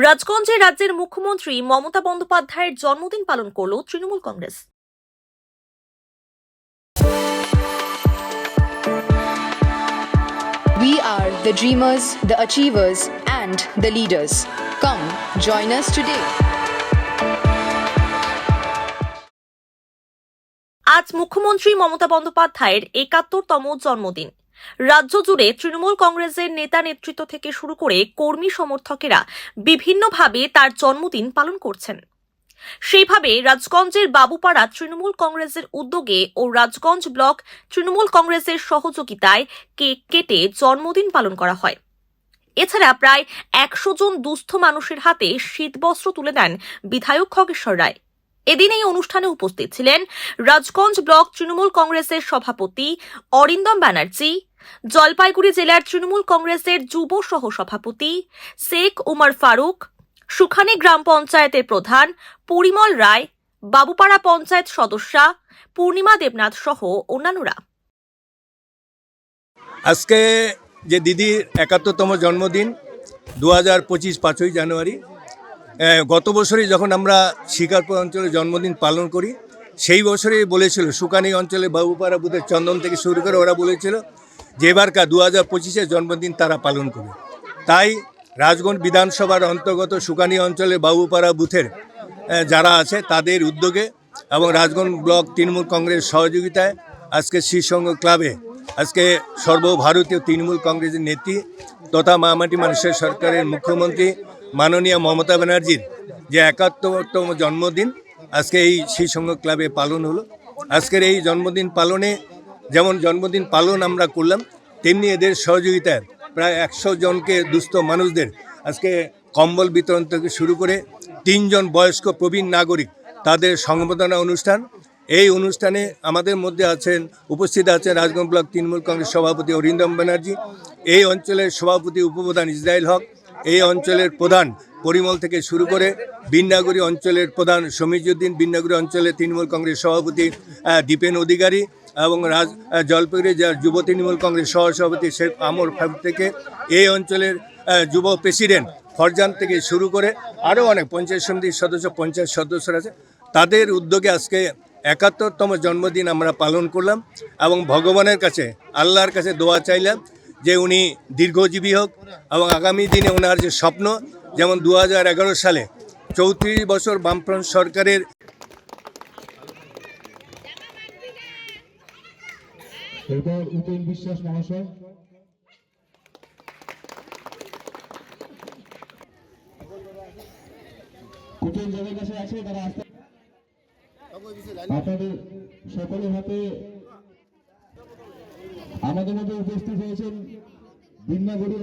রাজগঞ্জে রাজ্যের মুখ্যমন্ত্রী মমতা বন্দ্যোপাধ্যায়ের জন্মদিন পালন করল Trinamool Congress. We are the dreamers, the achievers, and the leaders. Come, join us today. আজ মুখ্যমন্ত্রী মমতা বন্দ্যোপাধ্যায়ের ৭১তম জন্মদিন। রাজ্য জুড়ে তৃণমূল কংগ্রেসের নেতা নেতৃত্ব থেকে শুরু করে কর্মী সমর্থকেরা বিভিন্নভাবে তার জন্মদিন পালন করছেন। সেইভাবে রাজগঞ্জের বাবুপাড়া তৃণমূল কংগ্রেসের উদ্যোগে ও রাজগঞ্জ ব্লক তৃণমূল কংগ্রেসের সহযোগিতায় কেক কেটে জন্মদিন পালন করা হয়। এছাড়া প্রায় ১০০ জন দুস্থ মানুষের হাতে শীতবস্ত্র তুলে দেন বিধায়ক খগেশ্বর রায়। এদিন এই অনুষ্ঠানে উপস্থিত ছিলেন রাজগঞ্জ ব্লক তৃণমূল কংগ্রেসের সভাপতি অরিন্দম ব্যানার্জি, জলপাইগুড়ি জেলার তৃণমূল কংগ্রেসের যুব সহ সভাপতি শেখ উমর ফারুক, সুখানী গ্রাম পঞ্চায়েতের প্রধান পরিমল রায়, বাবুপাড়া পঞ্চায়েত সদস্যা পূর্ণিমা দেবনাথ সহ অন্যান্যরা। আজকে যে দিদির ৭১তম জন্মদিন ২০২৫ ৫ই জানুয়ারি। গত বছরই যখন আমরা শিকারপুর অঞ্চলে জন্মদিন পালন করি, সেই বছরেই বলেছিল সুকানি অঞ্চলে বাবুপাড়া বুথের চন্দন থেকে শুরু করে ওরা বলেছিল যে এবারকার ২০২৫-এর জন্মদিন তারা পালন করবে। তাই রাজগঞ্জ বিধানসভার অন্তর্গত সুকানি অঞ্চলে বাবুপাড়া বুথের যারা আছে তাদের উদ্যোগে এবং রাজগঞ্জ ব্লক তৃণমূল কংগ্রেস সহযোগিতায় আজকে শ্রীসংঘ ক্লাবে আজকে সর্বভারতীয় তৃণমূল কংগ্রেসের নেত্রী তথা মামাটি মানুষের সরকারের মুখ্যমন্ত্রী মাননীয় মমতা ব্যানার্জির যে ৭১তম জন্মদিন আজকে এই শ্রীসংঘ ক্লাবে পালন হলো। আজকের এই জন্মদিন পালনে যেমন জন্মদিন পালন আমরা করলাম, তেমনি এদের সহযোগিতায় প্রায় ১০০ জনকে দুস্থ মানুষদের আজকে কম্বল বিতরণ থেকে শুরু করে ৩ জন বয়স্ক প্রবীণ নাগরিক তাদের সংবর্ধনা অনুষ্ঠান। এই অনুষ্ঠানে আমাদের মধ্যে উপস্থিত আছেন রাজগঞ্জ ব্লক তৃণমূল কংগ্রেস সভাপতি অরিন্দম ব্যানার্জি, এই অঞ্চলের সভাপতি উপপ্রধান ইসরায়েল হক, এই অঞ্চলের প্রধান পরিমল থেকে শুরু করে বিন্যাগুড়ি অঞ্চলের প্রধান সমীজউদ্দিন, বিন্যাগুড়ি অঞ্চলের তৃণমূল কংগ্রেস সভাপতি দীপেন অধিকারী এবং জলপাইগুড়ি জেলার যুব তৃণমূল কংগ্রেস সহসভাপতি শেখ আমর ফারুক থেকে এই অঞ্চলের যুব প্রেসিডেন্ট ফরজান থেকে শুরু করে আরও অনেক পঞ্চায়েত সমিতির সদস্য, পঞ্চায়েত সদস্যরা আছে। তাদের উদ্যোগে আজকে ৭১তম জন্মদিন আমরা পালন করলাম এবং ভগবানের কাছে, আল্লাহর কাছে দোয়া চাইলাম যে উনি দীর্ঘজীবী হোক এবং আগামী দিনে ওনার যে স্বপ্ন, যেমন ২০১১ সালে ৩৪ বছর বামফ্রন্ট সরকারের বিশ্বাস মহাশয় যাদের কাছে আছে তারা আপনাদের সকলের হাতে আমাদের মধ্যে উপস্থিত হয়েছেন বিন্যাগুড়ি